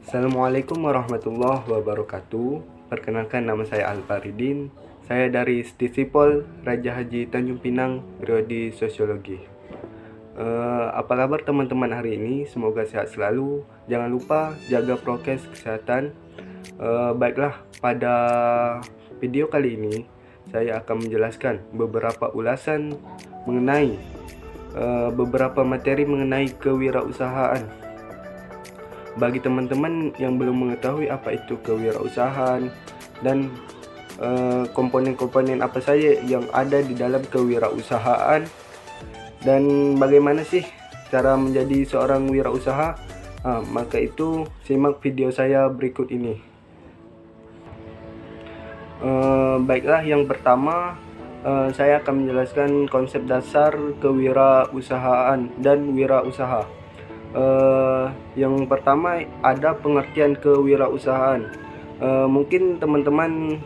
Assalamualaikum warahmatullahi wabarakatuh. Perkenalkan, nama saya Al-Faridin. Saya dari Stisipol Raja Haji Tanjung Pinang, Prodi Sosiologi. Apa kabar teman-teman hari ini? Semoga sehat selalu. Jangan lupa jaga prokes kesehatan. Baiklah, pada video kali ini saya akan menjelaskan beberapa ulasan mengenai beberapa materi mengenai kewirausahaan. Bagi teman-teman yang belum mengetahui apa itu kewirausahaan dan komponen-komponen apa saja yang ada di dalam kewirausahaan dan bagaimana sih cara menjadi seorang wirausaha, maka itu simak video saya berikut ini. Baiklah, yang pertama saya akan menjelaskan konsep dasar kewirausahaan dan wirausaha. Yang pertama ada pengertian kewirausahaan. Mungkin teman-teman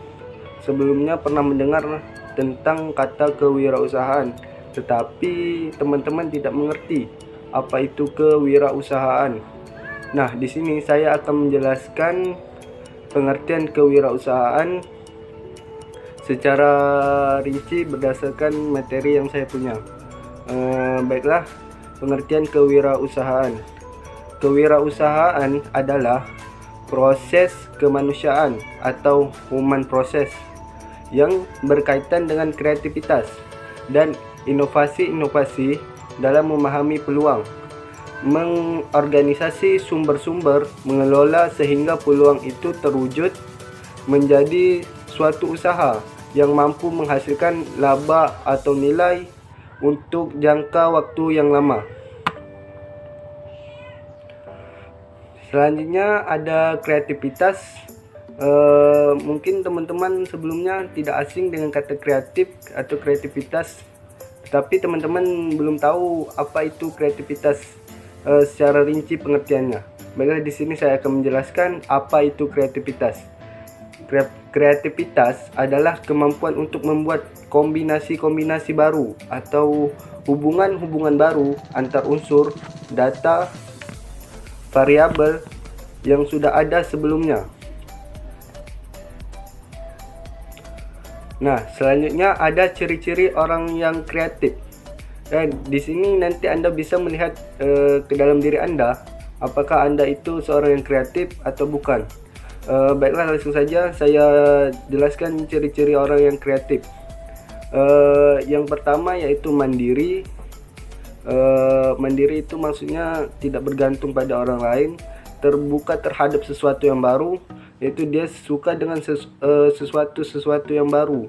sebelumnya pernah mendengar tentang kata kewirausahaan, tetapi teman-teman tidak mengerti apa itu kewirausahaan. Nah, di sini saya akan menjelaskan pengertian kewirausahaan secara rinci berdasarkan materi yang saya punya. Baiklah, pengertian kewirausahaan. Kewirausahaan adalah proses kemanusiaan atau human process yang berkaitan dengan kreativitas dan inovasi-inovasi dalam memahami peluang, mengorganisasi sumber-sumber, mengelola sehingga peluang itu terwujud menjadi suatu usaha yang mampu menghasilkan laba atau nilai untuk jangka waktu yang lama. Selanjutnya ada kreativitas. Mungkin teman-teman sebelumnya tidak asing dengan kata kreatif atau kreativitas, tapi teman-teman belum tahu apa itu kreativitas secara rinci pengertiannya. Baiklah, di sini saya akan menjelaskan apa itu kreativitas. Kreativitas adalah kemampuan untuk membuat kombinasi-kombinasi baru atau hubungan-hubungan baru antar unsur, data, variabel yang sudah ada sebelumnya. Nah, selanjutnya ada ciri-ciri orang yang kreatif. Dan di sini nanti Anda bisa melihat ke dalam diri Anda, apakah Anda itu seorang yang kreatif atau bukan. Baiklah, langsung saja saya jelaskan ciri-ciri orang yang kreatif. Yang pertama yaitu mandiri. Mandiri itu maksudnya tidak bergantung pada orang lain, terbuka terhadap sesuatu yang baru, yaitu dia suka dengan sesuatu yang baru.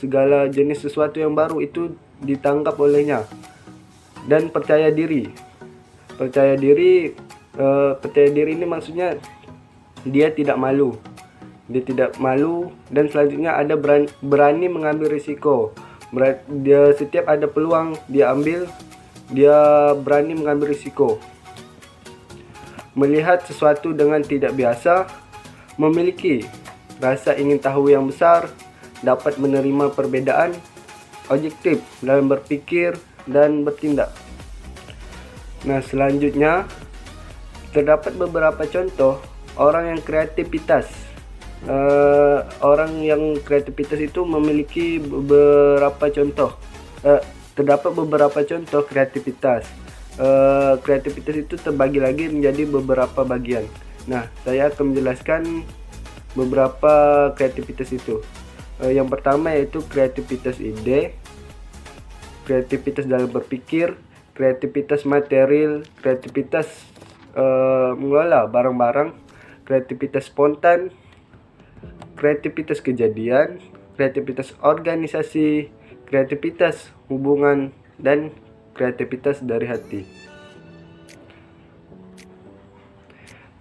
Segala jenis sesuatu yang baru itu ditangkap olehnya. Dan percaya diri. Percaya diri ini maksudnya dia tidak malu. Dia tidak malu. Dan selanjutnya ada berani mengambil risiko. Dia setiap ada peluang dia ambil. Dia berani mengambil risiko. Melihat sesuatu dengan tidak biasa. Memiliki rasa ingin tahu yang besar. Dapat menerima perbedaan. Objektif dalam berpikir dan bertindak. Nah, selanjutnya terdapat beberapa contoh orang yang kreativitas. Orang yang kreativitas itu memiliki beberapa contoh. Terdapat beberapa contoh kreativitas. Kreativitas itu terbagi lagi menjadi beberapa bagian. Nah, saya akan menjelaskan beberapa kreativitas itu. Yang pertama yaitu kreativitas ide, kreativitas dalam berpikir, kreativitas material, kreativitas mengelola barang-barang, kreativitas spontan, kreativitas kejadian, kreativitas organisasi, kreativitas hubungan, dan kreativitas dari hati.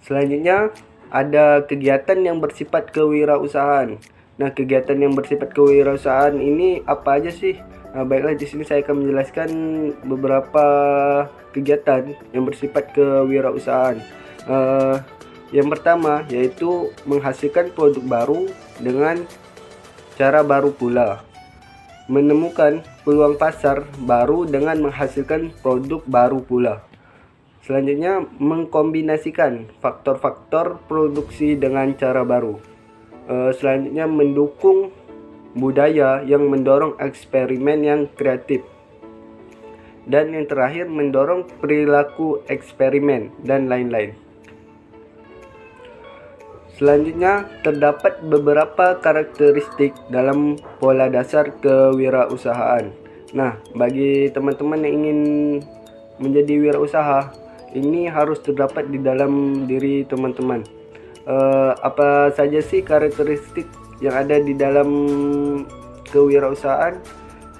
Selanjutnya ada kegiatan yang bersifat kewirausahaan. Nah, kegiatan yang bersifat kewirausahaan ini apa aja sih? Nah, baiklah, di sini saya akan menjelaskan beberapa kegiatan yang bersifat kewirausahaan. Yang pertama yaitu menghasilkan produk baru dengan cara baru pula. Menemukan peluang pasar baru dengan menghasilkan produk baru pula. Selanjutnya, mengkombinasikan faktor-faktor produksi dengan cara baru. Selanjutnya, mendukung budaya yang mendorong eksperimen yang kreatif. Dan yang terakhir, mendorong perilaku eksperimen dan lain-lain. Selanjutnya, terdapat beberapa karakteristik dalam pola dasar kewirausahaan. Nah, bagi teman-teman yang ingin menjadi wirausaha, ini harus terdapat di dalam diri teman-teman. Apa saja sih karakteristik yang ada di dalam kewirausahaan?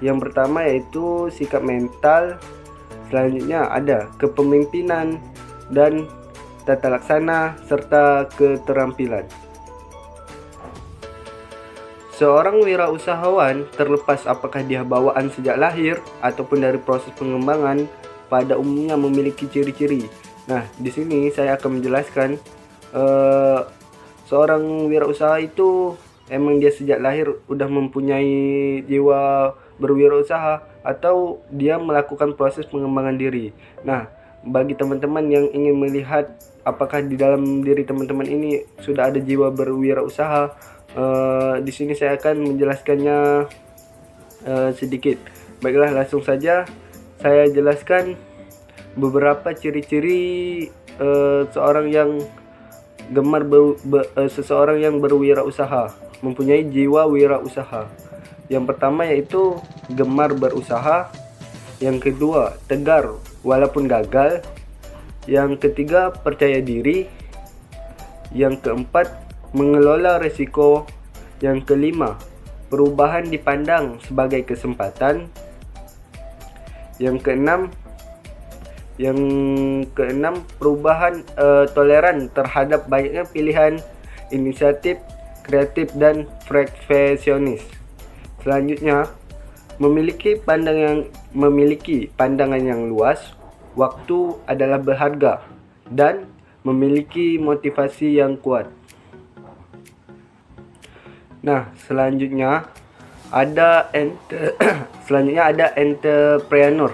Yang pertama yaitu sikap mental. Selanjutnya ada kepemimpinan dan tata laksana serta keterampilan. Seorang wirausahawan, terlepas apakah dia bawaan sejak lahir ataupun dari proses pengembangan, pada umumnya memiliki ciri-ciri. Nah, di sini saya akan menjelaskan seorang wirausaha itu emang dia sejak lahir udah mempunyai jiwa berwirausaha atau dia melakukan proses pengembangan diri. Nah, bagi teman-teman yang ingin melihat apakah di dalam diri teman-teman ini sudah ada jiwa berwirausaha, di sini saya akan menjelaskannya sedikit. Baiklah, langsung saja saya jelaskan beberapa ciri-ciri seseorang yang berwirausaha, mempunyai jiwa wirausaha. Yang pertama yaitu gemar berusaha. Yang kedua, tegar walaupun gagal. Yang ketiga, percaya diri. Yang keempat, mengelola risiko. Yang kelima, perubahan dipandang sebagai kesempatan. Yang keenam, perubahan toleran terhadap banyaknya pilihan, inisiatif, kreatif, dan perfeksionis. Selanjutnya, memiliki pandangan yang luas. Waktu adalah berharga dan memiliki motivasi yang kuat. Nah, selanjutnya ada entrepreneur.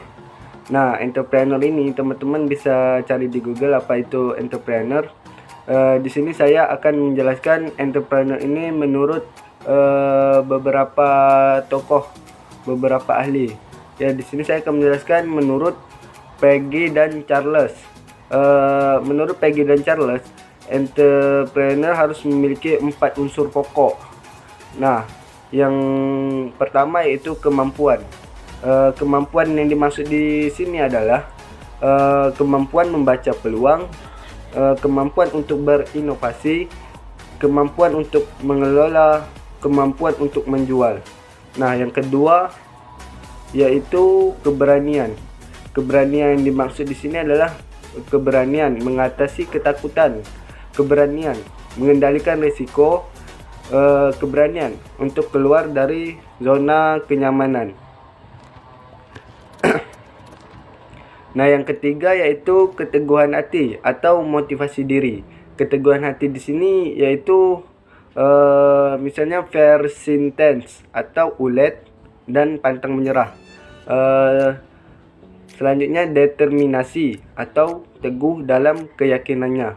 Nah, entrepreneur ini teman-teman bisa cari di Google apa itu entrepreneur. Di sini saya akan menjelaskan entrepreneur ini menurut beberapa tokoh, beberapa ahli. Ya, di sini saya akan menjelaskan menurut Peggy dan Charles. Menurut Peggy dan Charles, entrepreneur harus memiliki 4 unsur pokok. Nah, yang pertama yaitu kemampuan. Kemampuan yang dimaksud di sini adalah kemampuan membaca peluang, kemampuan untuk berinovasi, kemampuan untuk mengelola, kemampuan untuk menjual. Nah, yang kedua yaitu keberanian. Keberanian yang dimaksud di sini adalah keberanian mengatasi ketakutan, keberanian mengendalikan risiko, keberanian untuk keluar dari zona kenyamanan. Nah, yang ketiga yaitu keteguhan hati atau motivasi diri. Keteguhan hati di sini yaitu misalnya persistence atau ulet dan pantang menyerah. Selanjutnya determinasi atau teguh dalam keyakinannya.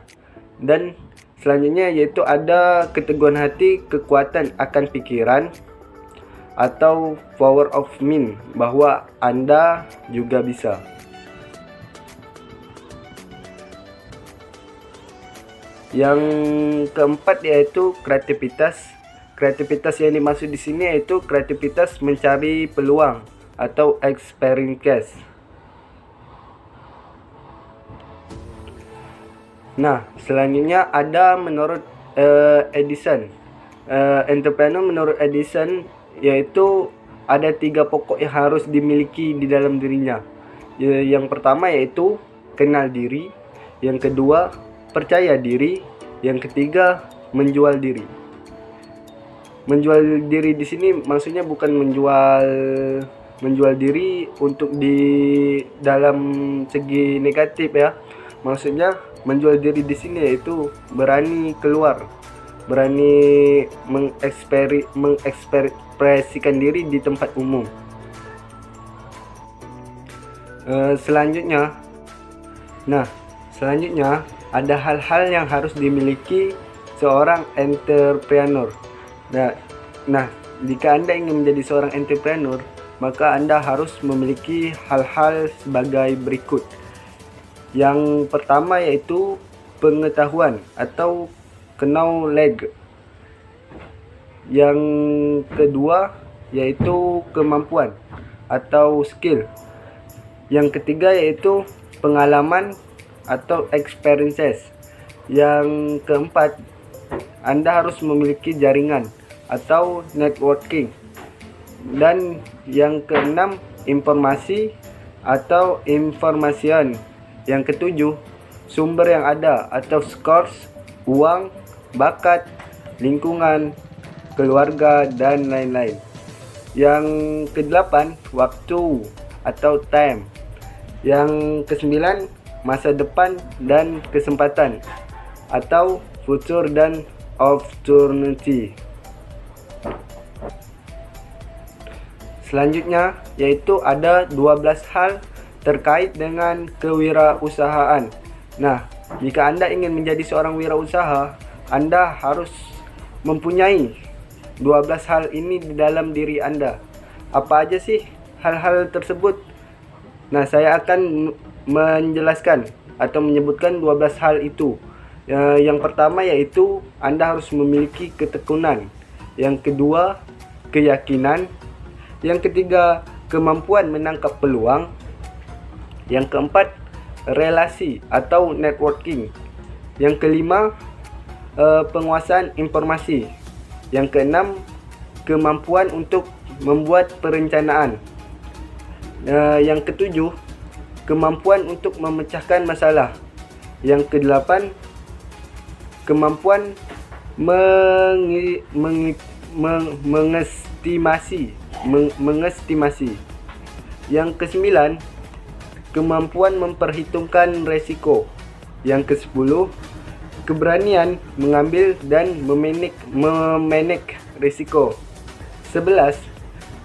Dan selanjutnya yaitu ada keteguhan hati, kekuatan akan pikiran atau power of mind, bahwa Anda juga bisa. Yang keempat yaitu kreativitas. Kreativitas yang dimaksud di sini yaitu kreativitas mencari peluang atau experience. Nah, selanjutnya ada menurut Edison. Entrepreneur menurut Edison yaitu ada 3 pokok yang harus dimiliki di dalam dirinya. Yang pertama yaitu kenal diri. Yang kedua, percaya diri. Yang ketiga, menjual diri. Menjual diri di sini maksudnya bukan menjual diri untuk di dalam segi negatif ya. Maksudnya menjual diri di sini yaitu berani keluar, berani mengekspresikan diri di tempat umum. Selanjutnya, nah Selanjutnya, ada hal-hal yang harus dimiliki seorang entrepreneur. Nah, jika Anda ingin menjadi seorang entrepreneur, maka Anda harus memiliki hal-hal sebagai berikut. Yang pertama yaitu pengetahuan atau knowledge. Yang kedua yaitu kemampuan atau skill. Yang ketiga yaitu pengalaman atau experiences. Yang keempat, Anda harus memiliki jaringan atau networking. Dan yang keenam, informasi atau information. Yang ketujuh, sumber yang ada atau scores, uang, bakat, lingkungan, keluarga, dan lain-lain. Yang kedelapan, waktu atau time. Yang kesembilan, masa depan dan kesempatan atau future dan opportunity. Selanjutnya yaitu ada 12 hal terkait dengan kewirausahaan. Nah, jika Anda ingin menjadi seorang wirausaha, Anda harus mempunyai 12 hal ini di dalam diri Anda. Apa aja sih hal-hal tersebut? Nah, saya akan menjelaskan atau menyebutkan 12 hal itu. Yang pertama yaitu Anda harus memiliki ketekunan. Yang kedua, keyakinan. Yang ketiga, kemampuan menangkap peluang. Yang keempat, relasi atau networking. Yang kelima, penguasaan informasi. Yang keenam, kemampuan untuk membuat perencanaan. Yang ketujuh, kemampuan untuk memecahkan masalah. Yang kedelapan, kemampuan mengestimasi. Yang kesembilan, kemampuan memperhitungkan resiko. Yang kesepuluh, keberanian mengambil dan memanage risiko. 11,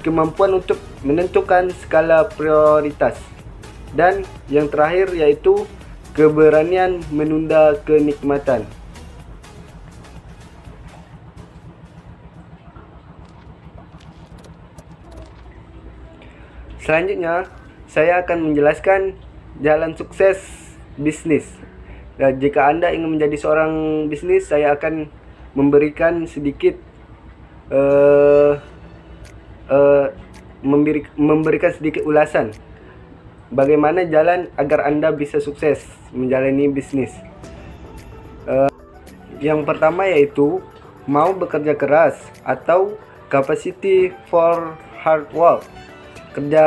kemampuan untuk menentukan skala prioritas. Dan yang terakhir yaitu keberanian menunda kenikmatan. Selanjutnya, saya akan menjelaskan jalan sukses bisnis. Dan jika Anda ingin menjadi seorang bisnis, saya akan memberikan sedikit memberikan sedikit ulasan bagaimana jalan agar Anda bisa sukses menjalani bisnis. Yang pertama yaitu mau bekerja keras atau capacity for hard work. Kerja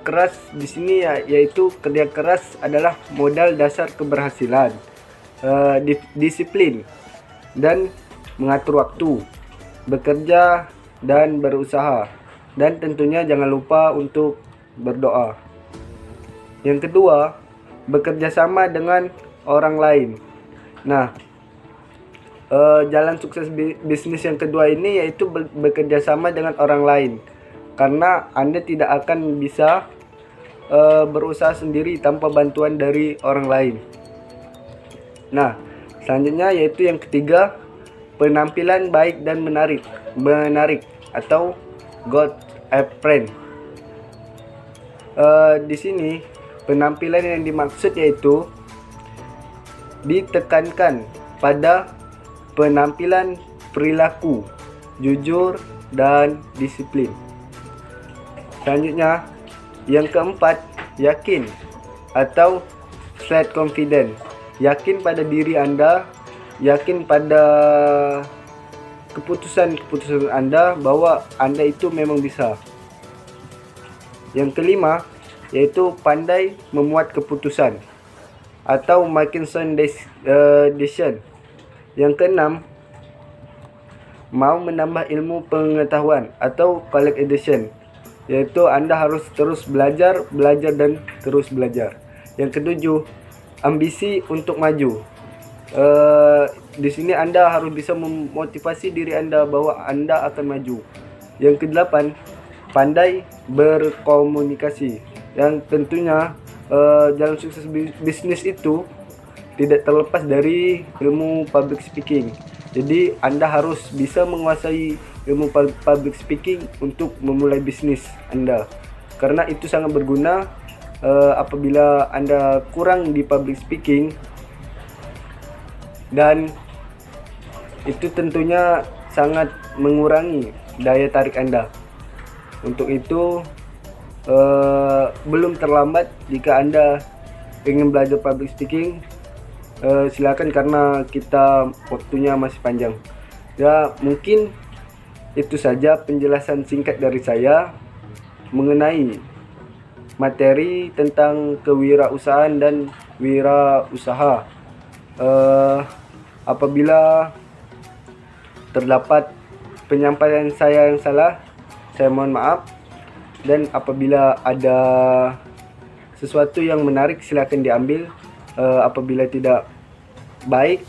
keras di sini yaitu kerja keras adalah modal dasar keberhasilan. Disiplin dan mengatur waktu, bekerja dan berusaha, dan tentunya jangan lupa untuk berdoa. Yang kedua, bekerja sama dengan orang lain. Nah, jalan sukses bisnis yang kedua ini yaitu bekerja sama dengan orang lain. Karena Anda tidak akan bisa berusaha sendiri tanpa bantuan dari orang lain. Nah, selanjutnya yaitu yang ketiga, penampilan baik dan menarik atau good appearance. Di sini penampilan yang dimaksud yaitu ditekankan pada penampilan perilaku, jujur, dan disiplin. Selanjutnya, yang keempat, yakin atau self confident. Yakin pada diri Anda, yakin pada keputusan Anda bahwa Anda itu memang bisa. Yang kelima, yaitu pandai memuat keputusan atau making sound decision. Yang keenam, mau menambah ilmu pengetahuan atau collect edition, yaitu Anda harus terus belajar dan terus belajar. Yang ketujuh, ambisi untuk maju. Di sini Anda harus bisa memotivasi diri Anda bahwa Anda akan maju. Yang kedelapan, pandai berkomunikasi. Yang tentunya jalan sukses bisnis itu tidak terlepas dari ilmu public speaking. Jadi Anda harus bisa menguasai ilmu public speaking untuk memulai bisnis Anda, karena itu sangat berguna. Apabila Anda kurang di public speaking, dan itu tentunya sangat mengurangi daya tarik Anda. Untuk itu belum terlambat jika Anda ingin belajar public speaking. Silakan, karena kita waktunya masih panjang. Ya, mungkin itu saja penjelasan singkat dari saya mengenai materi tentang kewirausahaan dan wirausaha. Apabila terdapat penyampaian saya yang salah, saya mohon maaf. Dan apabila ada sesuatu yang menarik, silakan diambil. Apabila tidak baik,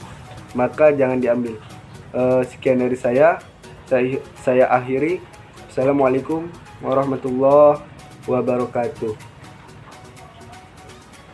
maka jangan diambil. Sekian dari saya akhiri. Assalamualaikum warahmatullahi wabarakatuh.